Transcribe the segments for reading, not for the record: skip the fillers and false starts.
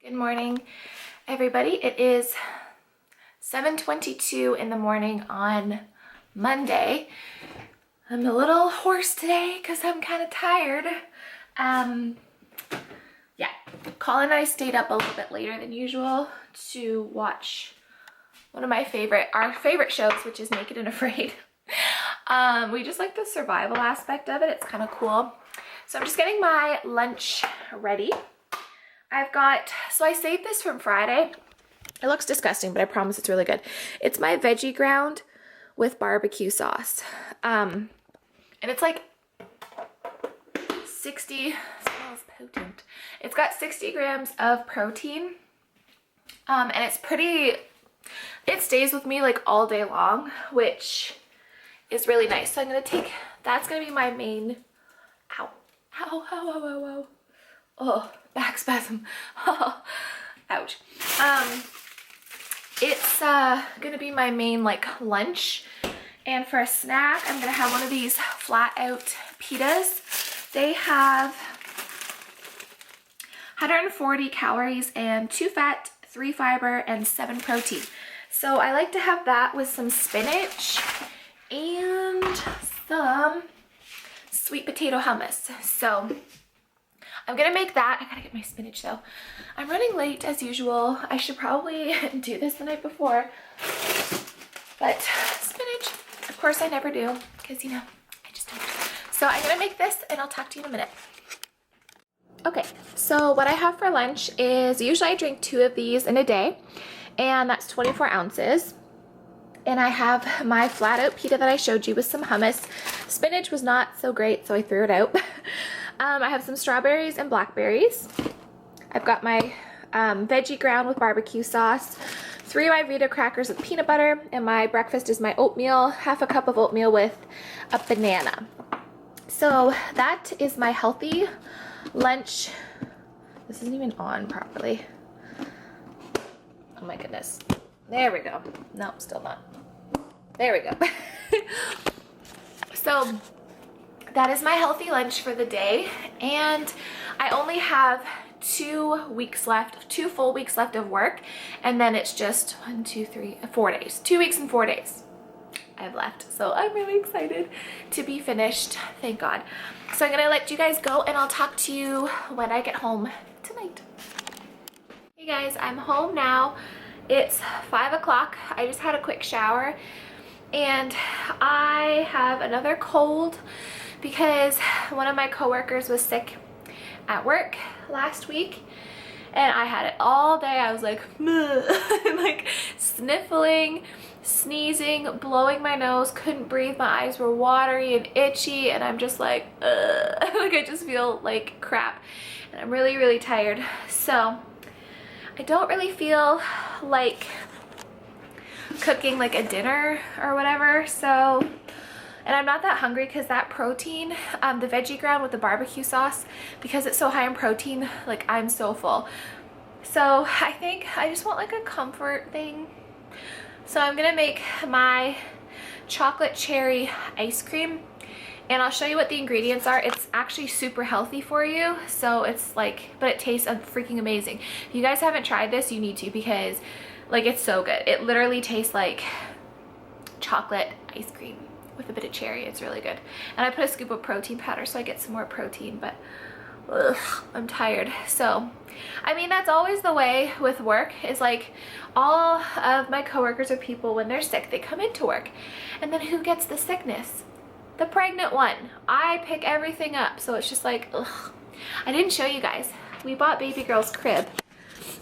Good morning, everybody. It is 7:22 in the morning on Monday. I'm a little hoarse today because I'm kind of tired. Yeah, Colin and I stayed up a little bit later than usual to watch one of our favorite shows, which is Naked and Afraid. We just like the survival aspect of it. It's kind of cool. So I'm just getting my lunch ready. So I saved this from Friday. It looks disgusting, but I promise it's really good. It's my veggie ground with barbecue sauce. And it's like 60, smells potent. It's got 60 grams of protein. And it stays with me like all day long, which is really nice. So I'm gonna that's gonna be my main, ow, ow, ow, ow, ow, ow. Oh, back spasm. Ouch. It's gonna be my main like lunch, and for a snack I'm gonna have one of these flat out pitas. They have 140 calories and 2 fat, 3 fiber, and 7 protein. So I like to have that with some spinach and some sweet potato hummus. So I'm gonna make that. I gotta get my spinach though. I'm running late as usual. I should probably do this the night before. But spinach, of course I never do, because you know, I just don't. So I'm gonna make this and I'll talk to you in a minute. Okay, so what I have for lunch is, usually I drink 2 of these in a day, and that's 24 ounces. And I have my flat out pita that I showed you with some hummus. Spinach was not so great, so I threw it out. I have some strawberries and blackberries. I've got my veggie ground with barbecue sauce, 3 Vita crackers with peanut butter, and my breakfast is my oatmeal, half a cup of oatmeal with a banana. So that is my healthy lunch. This isn't even on properly. Oh my goodness. There we go. No, still not. There we go. So that is my healthy lunch for the day, and I only have 2 full weeks left of work, and then it's just 4 days. 2 weeks and 4 days I have left. So I'm really excited to be finished, thank God. So I'm gonna let you guys go, and I'll talk to you when I get home tonight. Hey guys, I'm home now. It's 5 o'clock. I just had a quick shower, and I have another cold because one of my coworkers was sick at work last week, and I had it all day. I was like, like sniffling, sneezing, blowing my nose, couldn't breathe, my eyes were watery and itchy, and I'm just like, like I just feel like crap, and I'm really, really tired. So I don't really feel like cooking like a dinner or whatever, so, and I'm not that hungry because that protein, the veggie ground with the barbecue sauce, because it's so high in protein, like I'm so full. So I think I just want like a comfort thing. So I'm gonna make my chocolate cherry ice cream, and I'll show you what the ingredients are. It's actually super healthy for you, so it's like, but it tastes freaking amazing. If you guys haven't tried this, you need to, because like it's so good. It literally tastes like chocolate ice cream with a bit of cherry. It's really good. And I put a scoop of protein powder so I get some more protein, but ugh, I'm tired. So I mean, that's always the way with work, is like all of my coworkers or people, when they're sick, they come into work, and then who gets the sickness? The pregnant one. I pick everything up, so it's just like, ugh. I didn't show you guys. We bought baby girl's crib.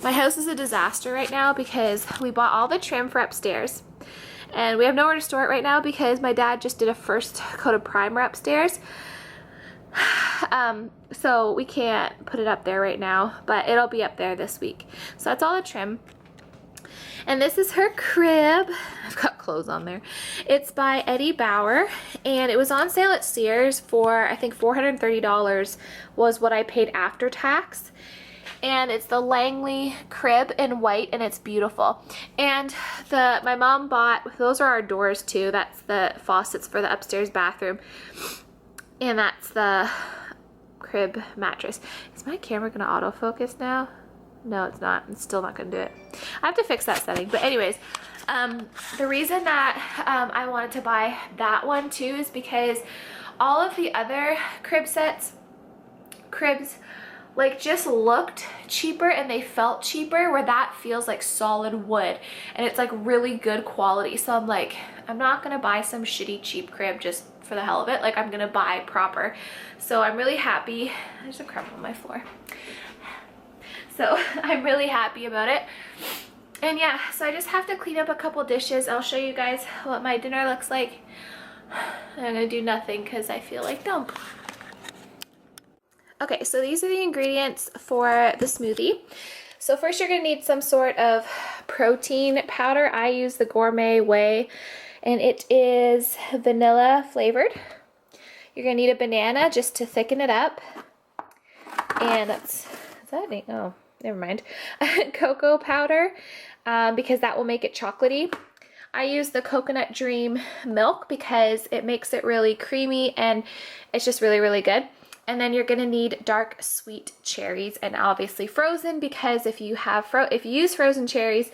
My house is a disaster right now because we bought all the trim for upstairs, and we have nowhere to store it right now because my dad just did a first coat of primer upstairs. So we can't put it up there right now, but it'll be up there this week. So that's all the trim. And this is her crib. I've got clothes on there. It's by Eddie Bauer, and it was on sale at Sears for, I think, $430 was what I paid after tax. And it's the Langley crib in white, and it's beautiful. And my mom bought, those are our doors too. That's the faucets for the upstairs bathroom. And that's the crib mattress. Is my camera gonna autofocus now? No, it's not. It's still not gonna do it. I have to fix that setting. But anyways, the reason that I wanted to buy that one too is because all of the other cribs like just looked cheaper and they felt cheaper, where that feels like solid wood and it's like really good quality. So I'm like, I'm not gonna buy some shitty cheap crib just for the hell of it. Like, I'm gonna buy proper. So I'm really happy. There's a crumb on my floor. So I'm really happy about it. And yeah, so I just have to clean up a couple dishes. I'll show you guys what my dinner looks like. I'm gonna do nothing because I feel like dump. Okay, so these are the ingredients for the smoothie. So first you're gonna need some sort of protein powder. I use the Gourmet Whey and it is vanilla flavored. You're gonna need a banana just to thicken it up. And that's, is that me? Oh, never mind. Cocoa powder, because that will make it chocolatey. I use the Coconut Dream milk because it makes it really creamy and it's just really, really good. And then you're gonna need dark sweet cherries, and obviously frozen, because if you use frozen cherries,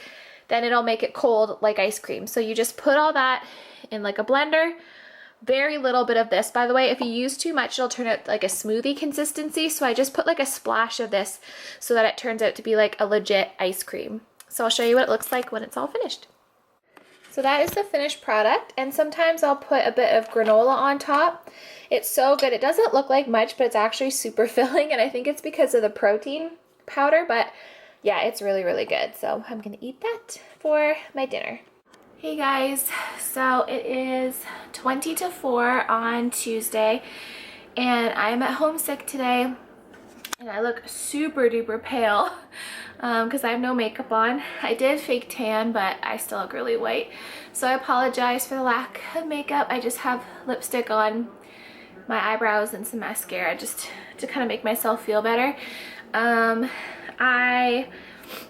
then it'll make it cold like ice cream. So you just put all that in like a blender. Very little bit of this, by the way. If you use too much, it'll turn out like a smoothie consistency. So I just put like a splash of this so that it turns out to be like a legit ice cream. So I'll show you what it looks like when it's all finished. So that is the finished product, and sometimes I'll put a bit of granola on top. It's so good. It doesn't look like much, but it's actually super filling, and I think it's because of the protein powder, but yeah, it's really, really good. So I'm gonna eat that for my dinner. Hey guys, so it is 20 to 4 on Tuesday, and I'm at home sick today, and I look super duper pale because I have no makeup on. I did fake tan, but I still look really white. So I apologize for the lack of makeup. I just have lipstick on, my eyebrows, and some mascara just to kind of make myself feel better. I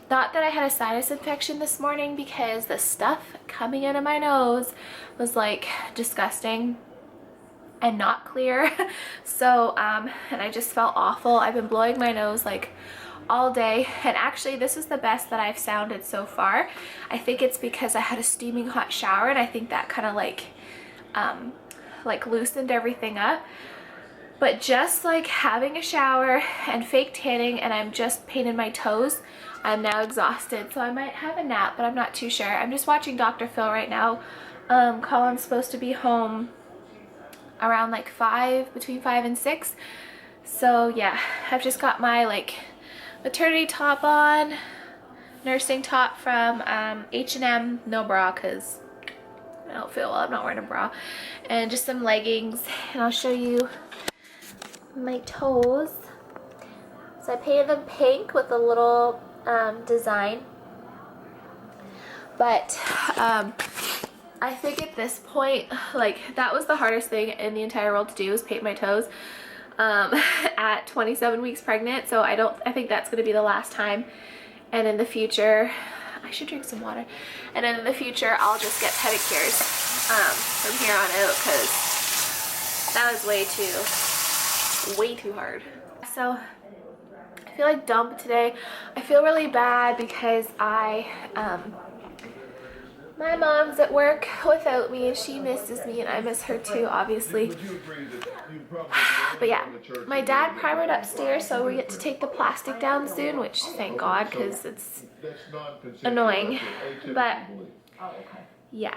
thought that I had a sinus infection this morning because the stuff coming out of my nose was like disgusting and not clear. So and I just felt awful. I've been blowing my nose like all day, and actually this is the best that I've sounded so far. I think it's because I had a steaming hot shower, and I think that kind of like loosened everything up. But just like having a shower and fake tanning, and I'm just painting my toes, I'm now exhausted. So I might have a nap, but I'm not too sure. I'm just watching Dr. Phil right now. Colin's supposed to be home around like 5, between 5 and 6. So yeah, I've just got my like maternity top on, nursing top from H&M, no bra because I don't feel well, I'm not wearing a bra, and just some leggings. And I'll show you my toes. So I painted them pink with a little design, but I think at this point, like, that was the hardest thing in the entire world to do, is paint my toes at 27 weeks pregnant. So I think that's going to be the last time. And in the future, I should drink some water. And then in the future, I'll just get pedicures from here on out, because that was way too hard. So I feel like dump today. I feel really bad because my mom's at work without me, and she misses me, and I miss her too, obviously. But yeah, my dad primered upstairs, so we get to take the plastic down soon, which thank God, because it's annoying. But yeah.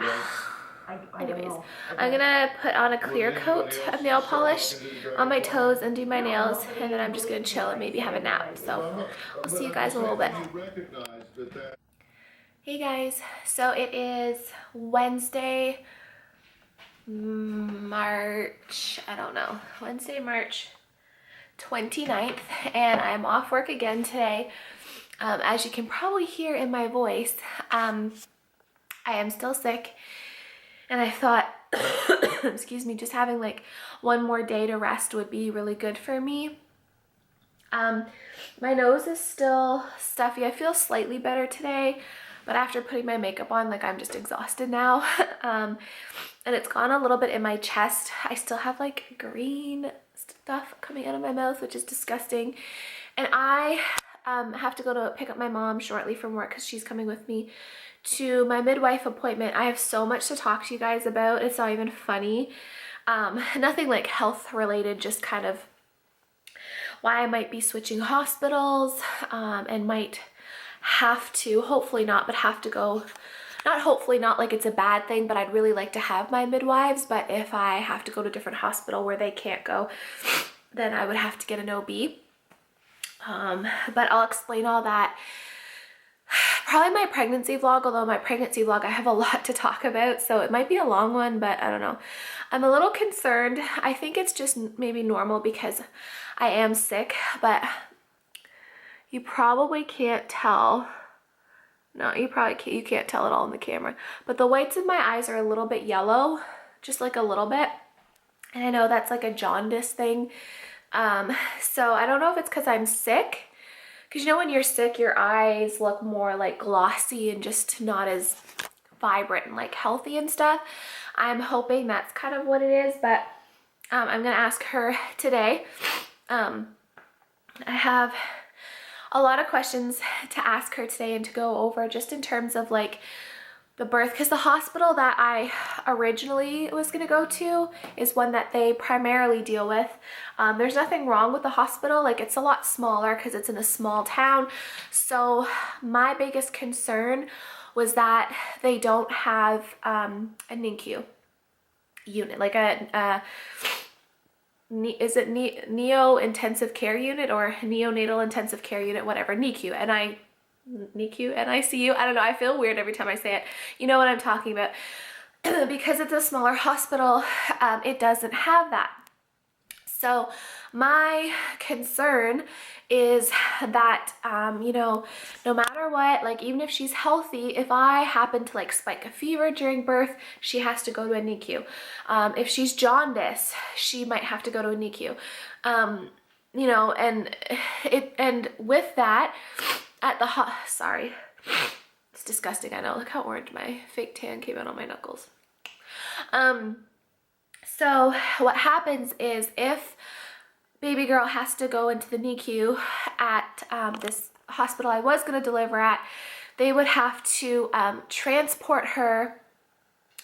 Anyways, I'm gonna put on a clear coat of nail polish on my toes and do my nails, and then I'm just gonna chill and maybe have a nap. So I'll see you guys in a little bit. Hey guys, so it is Wednesday, March 29th, and I'm off work again today. As you can probably hear in my voice, I am still sick, and I thought, excuse me, just having like one more day to rest would be really good for me. My nose is still stuffy. I feel slightly better today, but after putting my makeup on, like, I'm just exhausted now. And it's gone a little bit in my chest. I still have like green stuff coming out of my mouth, which is disgusting. And I have to go to pick up my mom shortly from work because she's coming with me to my midwife appointment. I have so much to talk to you guys about. It's not even funny. Nothing like health related, just kind of why I might be switching hospitals, and might have to, hopefully not, but have to go, not hopefully not like it's a bad thing, but I'd really like to have my midwives. But if I have to go to a different hospital where they can't go, then I would have to get an OB. But I'll explain all that probably my pregnancy vlog, although my pregnancy vlog I have a lot to talk about, so it might be a long one, but I don't know. I'm a little concerned. I think it's just maybe normal because I am sick, but you probably can't tell. No, you can't tell it all in the camera, but the whites of my eyes are a little bit yellow, just like a little bit, and I know that's like a jaundice thing. So I don't know if it's because I'm sick, because you know when you're sick your eyes look more like glossy and just not as vibrant and like healthy and stuff. I'm hoping that's kind of what it is, but I'm gonna ask her today. I have a lot of questions to ask her today and to go over, just in terms of like the birth, because the hospital that I originally was going to go to is one that they primarily deal with. There's nothing wrong with the hospital, like it's a lot smaller because it's in a small town. So my biggest concern was that they don't have a NICU unit, like is it neo intensive care unit or neonatal intensive care unit, whatever, NICU, NICU, NICU, I don't know, I feel weird every time I say it. You know what I'm talking about. Because it's a smaller hospital, it doesn't have that. So my concern is that, you know, no matter what, like even if she's healthy, if I happen to like spike a fever during birth, she has to go to a NICU. If she's jaundice, she might have to go to a NICU. You know, and with that, at the sorry, it's disgusting, I know, look how orange my fake tan came out on my knuckles. So what happens is if baby girl has to go into the NICU at this hospital I was going to deliver at, they would have to transport her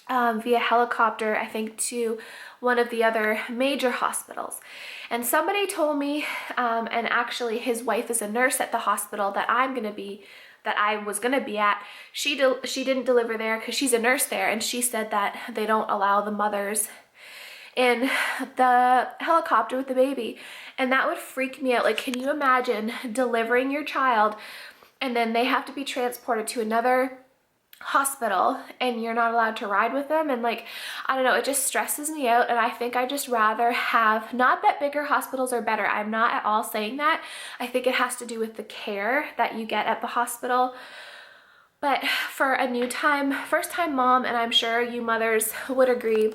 via helicopter, I think, to one of the other major hospitals. And somebody told me, and actually his wife is a nurse at the hospital that I was gonna be at. She didn't deliver there because she's a nurse there, and she said that they don't allow the mothers in the helicopter with the baby, and that would freak me out. Like, can you imagine delivering your child and then they have to be transported to another hospital and you're not allowed to ride with them? And like, I don't know, it just stresses me out. And I think I'd just rather have, not that bigger hospitals are better, I'm not at all saying that. I think it has to do with the care that you get at the hospital. But for a first time mom, and I'm sure you mothers would agree,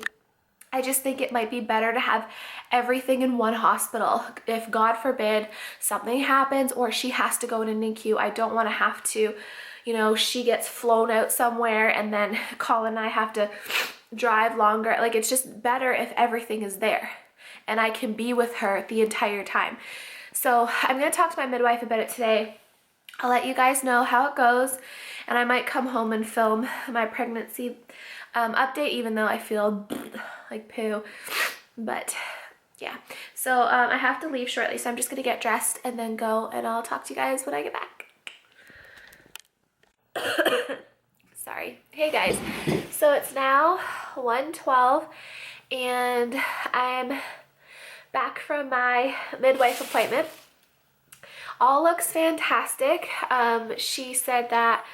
I just think it might be better to have everything in one hospital. If God forbid something happens or she has to go in a NICU, I don't want to have to, you know, she gets flown out somewhere and then Colin and I have to drive longer. Like, it's just better if everything is there and I can be with her the entire time. So I'm going to talk to my midwife about it today. I'll let you guys know how it goes, and I might come home and film my pregnancy update, even though I feel like poo. But yeah, so I have to leave shortly, so I'm just gonna get dressed and then go, and I'll talk to you guys when I get back. Sorry. Hey guys, so it's now 1:12 and I'm back from my midwife appointment. All looks fantastic. She said that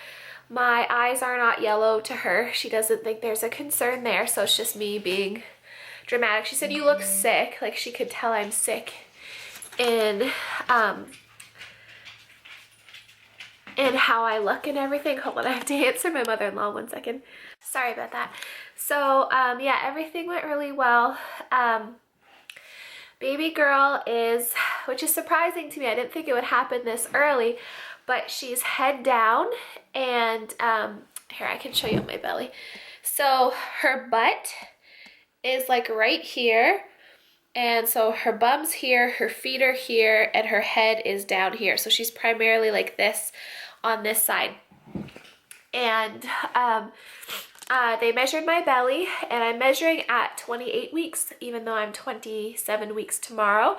my eyes are not yellow to her. She doesn't think there's a concern there, so it's just me being dramatic. She said, you look sick. Like, she could tell I'm sick in how I look and everything. Hold on, I have to answer my mother-in-law 1 second. Sorry about that. So yeah, everything went really well. Baby girl is, which is surprising to me, I didn't think it would happen this early, but she's head down, and here, I can show you my belly. So her butt is like right here, And so her bum's here, her feet are here, and her head is down here. So she's primarily like this on this side. And they measured my belly, and I'm measuring at 28 weeks, even though I'm 27 weeks tomorrow.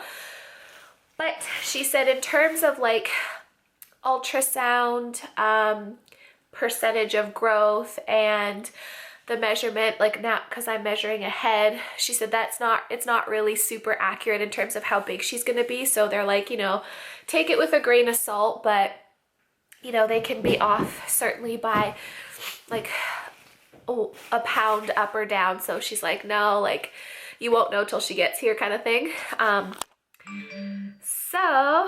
But she said in terms of like ultrasound, percentage of growth, and the measurement, like now, because I'm measuring a head, she said it's not really super accurate in terms of how big she's going to be. So they're like, you know, take it with a grain of salt, but you know, they can be off certainly by like a pound up or down. So she's like, no, like you won't know till she gets here kind of thing. So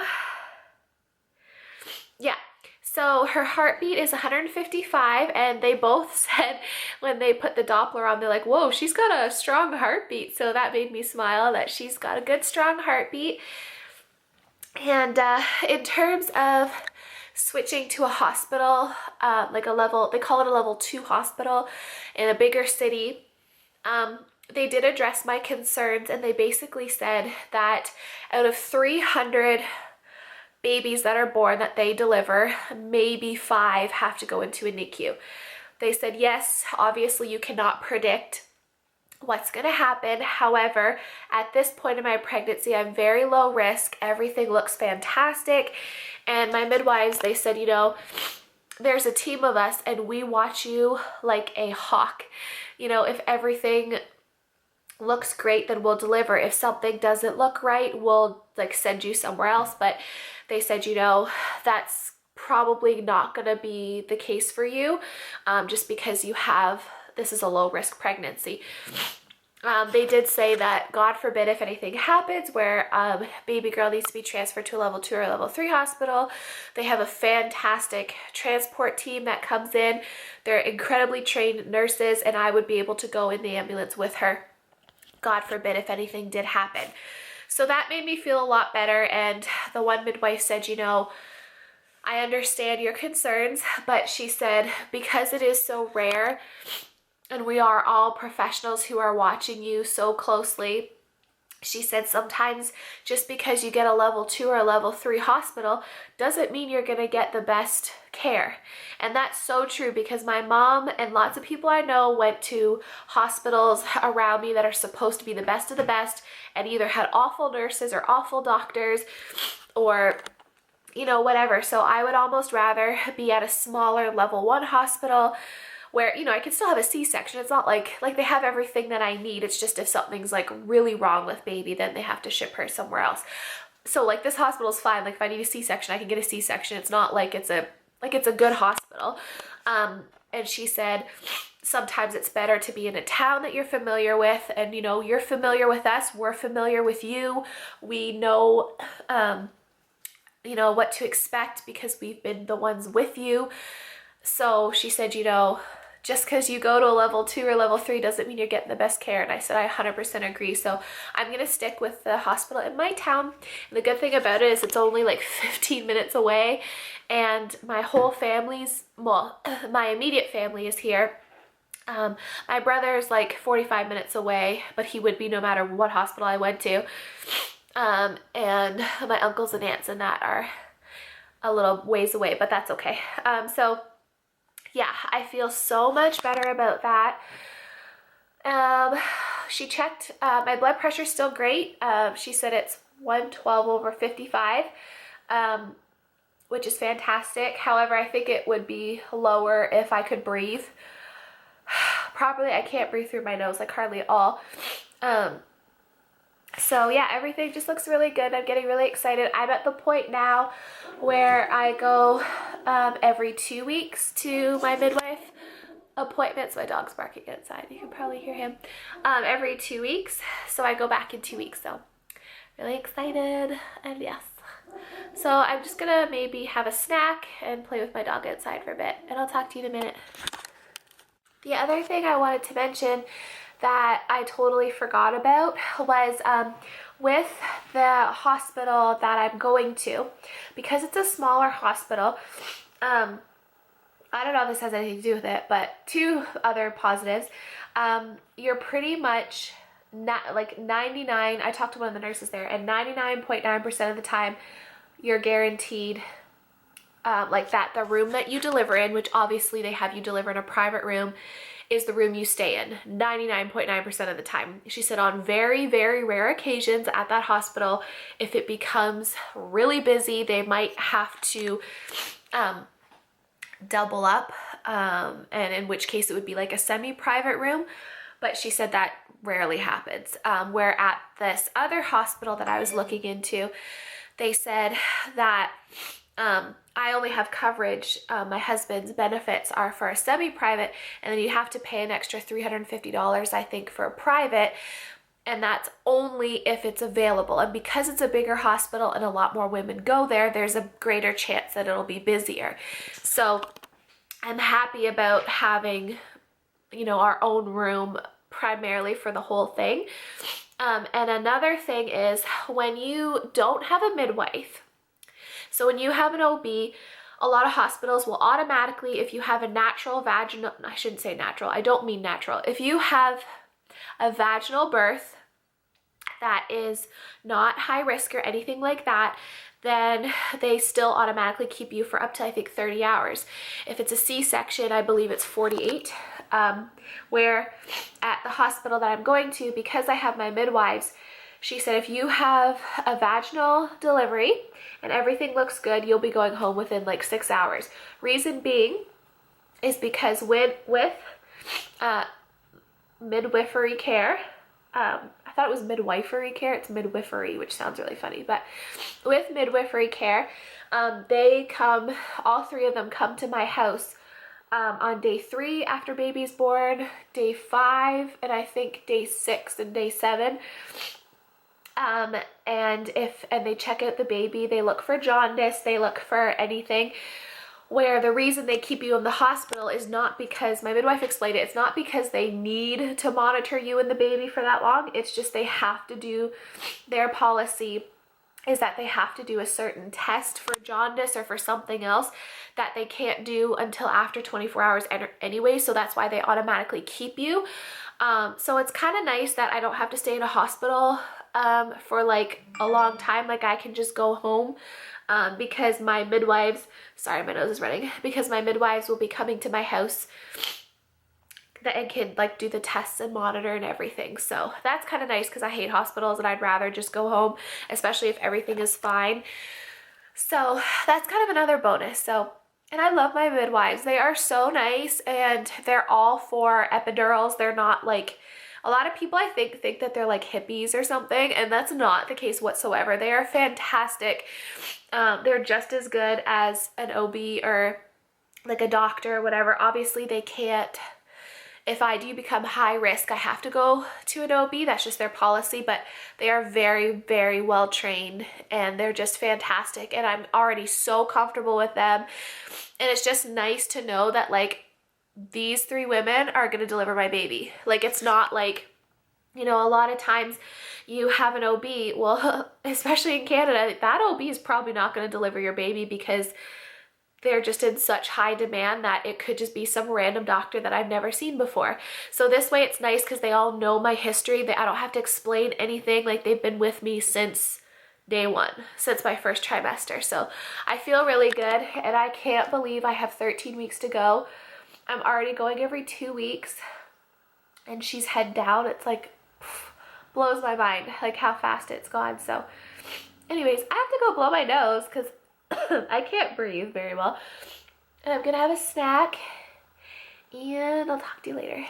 yeah. So her heartbeat is 155, and they both said when they put the Doppler on, they're like, whoa, she's got a strong heartbeat. So that made me smile that she's got a good strong heartbeat. And in terms of switching to a hospital, like a level, they call it a level 2 hospital in a bigger city, they did address my concerns, and they basically said that out of 300 babies that are born that they deliver, maybe 5 have to go into a NICU. They said, yes, obviously you cannot predict what's going to happen. However, at this point in my pregnancy, I'm very low risk. Everything looks fantastic. And my midwives, they said, you know, there's a team of us and we watch you like a hawk. You know, if everything looks great, then we'll deliver. If something doesn't look right, we'll like send you somewhere else. But they said, you know, that's probably not going to be the case for you, just because this is a low risk pregnancy. They did say that God forbid if anything happens where baby girl needs to be transferred to a level 2 or level 3 hospital, they have a fantastic transport team that comes in. They're incredibly trained nurses, and I would be able to go in the ambulance with her, God forbid if anything did happen. So that made me feel a lot better. And the one midwife said, you know, I understand your concerns, but she said, because it is so rare and we are all professionals who are watching you so closely, she said sometimes just because you get a level 2 or a level 3 hospital doesn't mean you're going to get the best care. And that's so true, because my mom and lots of people I know went to hospitals around me that are supposed to be the best of the best and either had awful nurses or awful doctors or, you know, whatever. So I would almost rather be at a smaller level 1 hospital where, you know, I can still have a C-section. It's not like they have everything that I need. It's just if something's like really wrong with baby, then they have to ship her somewhere else. So like this hospital's fine. Like if I need a C-section, I can get a C-section. It's not like it's a good hospital. And she said sometimes it's better to be in a town that you're familiar with, and you know, you're familiar with us, we're familiar with you. We know you know, what to expect because we've been the ones with you. So she said, you know, just because you go to a level 2 or level 3 doesn't mean you're getting the best care. And I said, I 100% agree. So I'm going to stick with the hospital in my town. And the good thing about it is it's only like 15 minutes away. And my whole family's, well, my immediate family is here. My brother's like 45 minutes away, but he would be no matter what hospital I went to. And my uncles and aunts and that are a little ways away, but that's okay. So yeah, I feel so much better about that. She checked, my blood pressure is still great. She said it's 112/55, which is fantastic. However, I think it would be lower if I could breathe properly. I can't breathe through my nose, like hardly at all. So yeah, everything just looks really good. I'm getting really excited. I'm at the point now where I go every 2 weeks to my midwife appointments. My dog's barking outside. You can probably hear him. Every 2 weeks. So I go back in 2 weeks. So really excited. And yes. So I'm just going to maybe have a snack and play with my dog outside for a bit. And I'll talk to you in a minute. The other thing I wanted to mention that I totally forgot about was with the hospital that I'm going to, because it's a smaller hospital. I don't know if this has anything to do with it, but 2 other positives. You're pretty much like 99, I talked to one of the nurses there, and 99.9% of the time you're guaranteed like that the room that you deliver in, which obviously they have you deliver in a private room, is the room you stay in 99.9% of the time. She said on very, very rare occasions at that hospital, if it becomes really busy, they might have to double up, and in which case it would be like a semi-private room. But she said that rarely happens. Where at this other hospital that I was looking into, they said that I only have coverage. My husband's benefits are for a semi-private, and then you have to pay an extra $350, I think, for a private. And that's only if it's available. And because it's a bigger hospital and a lot more women go there, there's a greater chance that it'll be busier. So I'm happy about having, you know, our own room primarily for the whole thing. And another thing is when you don't have a midwife, so when you have an OB, a lot of hospitals will automatically, if you have a natural vaginal, I shouldn't say natural, I don't mean natural. If you have a vaginal birth that is not high risk or anything like that, then they still automatically keep you for up to, I think, 30 hours. If it's a C-section, I believe it's 48. Where at the hospital that I'm going to, because I have my midwives, she said if you have a vaginal delivery and everything looks good, you'll be going home within like 6 hours. Reason being is because with midwifery care, I thought it was midwifery care, it's midwifery, which sounds really funny, but with midwifery care, they come, all three of them come to my house on day 3 after baby's born, day 5, and I think day 6 and day 7. And they check out the baby, they look for jaundice, they look for anything. Where the reason they keep you in the hospital is not because, my midwife explained it, it's not because they need to monitor you and the baby for that long, it's just they have to do, their policy is that they have to do a certain test for jaundice or for something else that they can't do until after 24 hours anyway, so that's why they automatically keep you. So it's kind of nice that I don't have to stay in a hospital for like a long time, like I can just go home. Because my midwives, sorry, my nose is running, because my midwives will be coming to my house and can like do the tests and monitor and everything. So that's kind of nice because I hate hospitals and I'd rather just go home, especially if everything is fine. So that's kind of another bonus. So, and I love my midwives. They are so nice and they're all for epidurals. They're not like, a lot of people I think that they're like hippies or something, and that's not the case whatsoever. They are fantastic. They're just as good as an OB or like a doctor or whatever. Obviously they can't, if I do become high risk, I have to go to an OB. That's just their policy, but they are very, very well trained and they're just fantastic. And I'm already so comfortable with them. And it's just nice to know that like, these 3 women are going to deliver my baby. Like, it's not like, you know, a lot of times you have an OB, well, especially in Canada, that OB is probably not going to deliver your baby because they're just in such high demand that it could just be some random doctor that I've never seen before. So this way it's nice because they all know my history. I don't have to explain anything. Like, they've been with me since day 1, since my first trimester. So I feel really good and I can't believe I have 13 weeks to go. I'm already going every 2 weeks and she's head down. It's like, blows my mind, like how fast it's gone. So anyways, I have to go blow my nose because I can't breathe very well. And I'm gonna have a snack and I'll talk to you later.